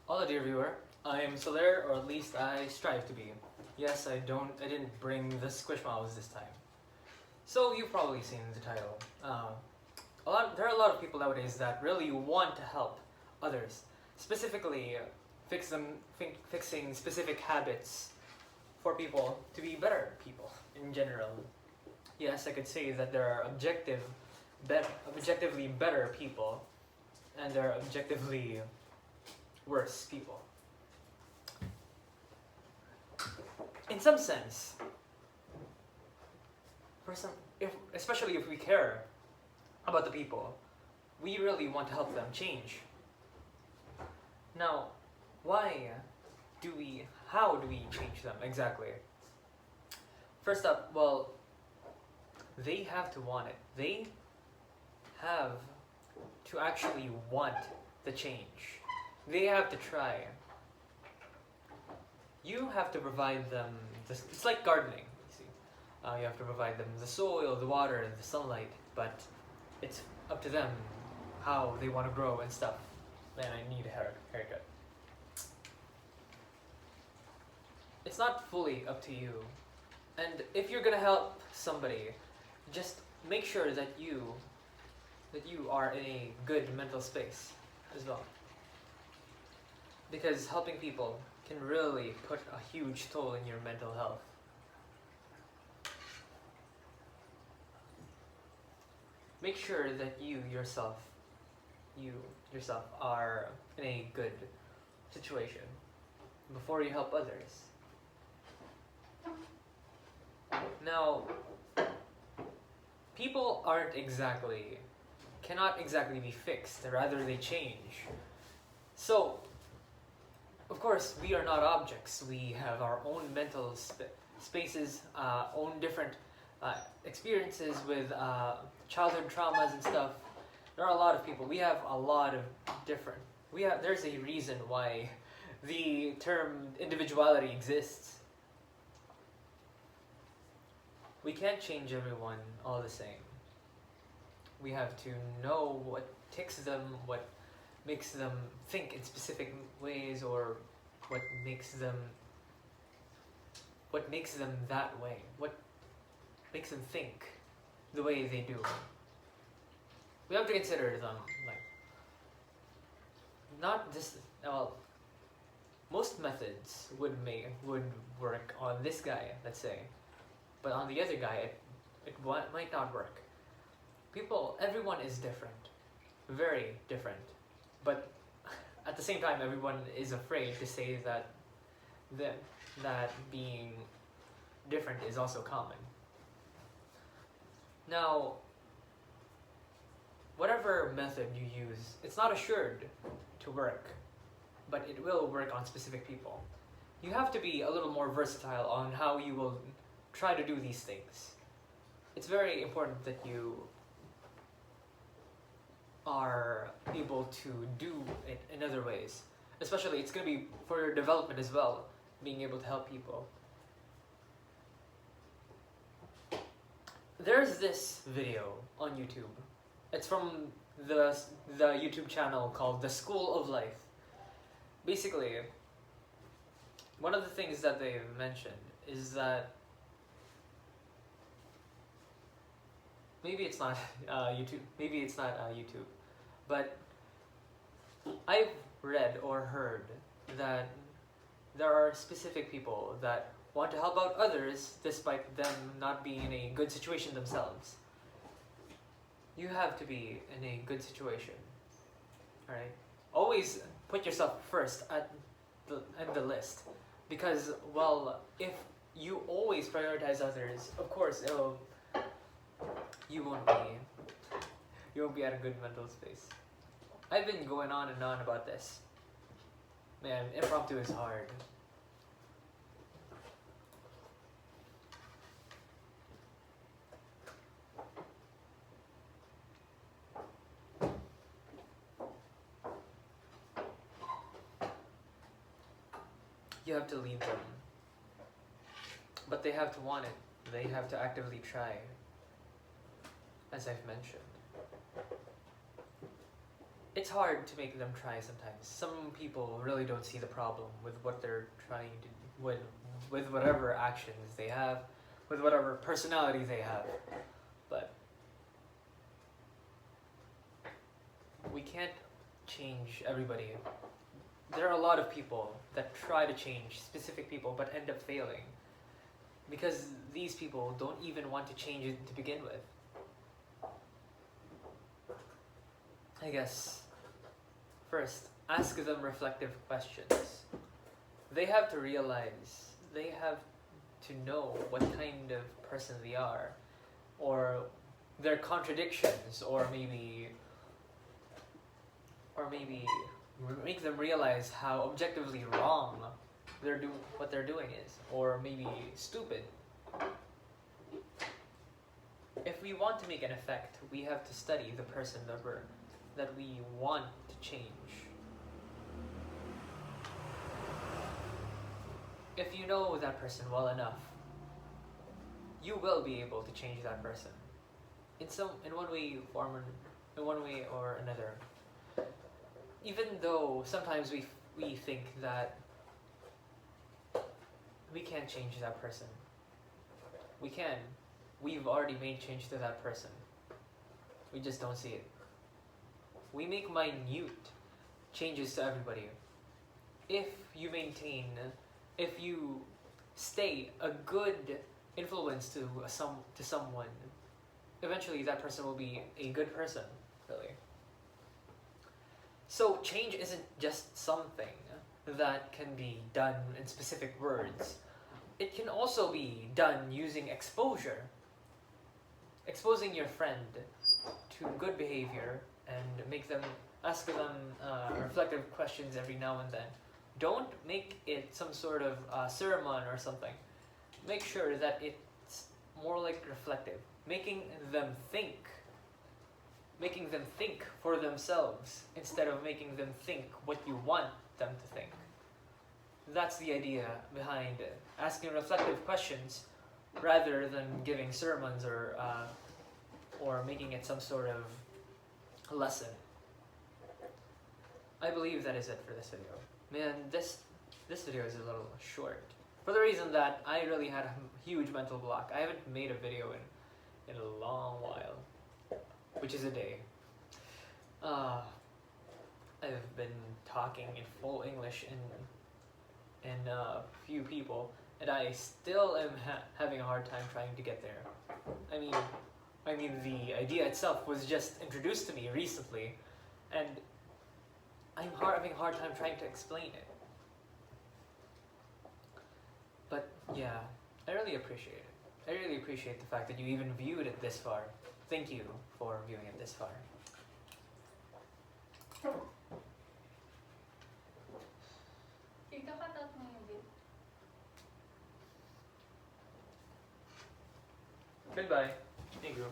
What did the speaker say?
Hello, dear viewer. I am Soler, or at least I strive to be. Yes, I didn't bring the Squishmallows this time. So you've probably seen the title. There are a lot of people nowadays that really want to help others, specifically fixing specific habits for people to be better people in general. Yes, I could say that there are objectively better people, and there are objectively worse people. In some sense, especially if we care about the people, we really want to help them change. Now, how do we change them exactly? First up, well, they have to want it. They have to actually want the change. They have to try. You have to provide them, it's like gardening, you see. You have to provide them the soil, the water, the sunlight, but it's up to them how they want to grow and stuff. Man, I need a haircut. It's not fully up to you. And if you're gonna help somebody, just make sure that you are in a good mental space as well. Because helping people can really put a huge toll in your mental health. Make sure that you yourself are in a good situation before you help others. Now, people cannot exactly be fixed, rather they change. So, of course, we are not objects. We have our own mental spaces, own different experiences with childhood traumas and stuff. There are a lot of people. We have a lot of different. There's a reason why the term individuality exists. We can't change everyone all the same. We have to know what ticks them, what makes them think in specific ways, or what makes them that way, what makes them think the way they do. We have to consider them, like, not just, well, most methods would work on this guy, let's say, but on the other guy it might not work. Everyone is different, very different. But at the same time, everyone is afraid to say that being different is also common. Now, whatever method you use, it's not assured to work, but it will work on specific people. You have to be a little more versatile on how you will try to do these things. It's very important that you are able to do it in other ways. Especially, it's going to be for your development as well, being able to help people. There's this video on YouTube. It's from the YouTube channel called The School of Life. Basically, one of the things that they've mentioned is that maybe it's not YouTube, but I've read or heard that there are specific people that want to help out others despite them not being in a good situation themselves. You have to be in a good situation, alright? Always put yourself first at the list, because, well, if you always prioritize others, of course you won't be at a good mental space. I've been going on and on about this. Man, impromptu is hard. You have to lead them. But they have to want it. They have to actively try, as I've mentioned. it's hard to make them try sometimes. Some people really don't see the problem with what they're trying to with whatever actions they have, with whatever personality they have. But we can't change everybody. There are a lot of people that try to change specific people but end up failing because these people don't even want to change it to begin with. I guess, first, ask them reflective questions. They have to realize, they have to know what kind of person they are, or their contradictions, or maybe make them realize how objectively wrong what they're doing is, or maybe stupid. If we want to make an effect, we have to study the person that we want to change. If you know that person well enough, you will be able to change that person in one way or another. Even though sometimes we think that we can't change that person. We can. We've already made change to that person. We just don't see it. We make minute changes to everybody. If you stay a good influence to someone, eventually that person will be a good person, really. So change isn't just something that can be done in specific words. It can also be done using exposure. Exposing your friend to good behavior and ask them reflective questions every now and then. Don't make it some sort of sermon or something. Make sure that it's more like reflective, making them think for themselves instead of making them think what you want them to think. That's the idea behind asking reflective questions rather than giving sermons or making it some sort of lesson. I believe that is it for this video. Man, this video is a little short. For the reason that I really had a huge mental block. I haven't made a video in a long while, which is a day. I've been talking in full English in a few people, and I still am having a hard time trying to get there. I mean, the idea itself was just introduced to me recently, and I'm having a hard time trying to explain it. But yeah, I really appreciate it. I really appreciate the fact that you even viewed it this far. Thank you for viewing it this far. Goodbye. Thank you.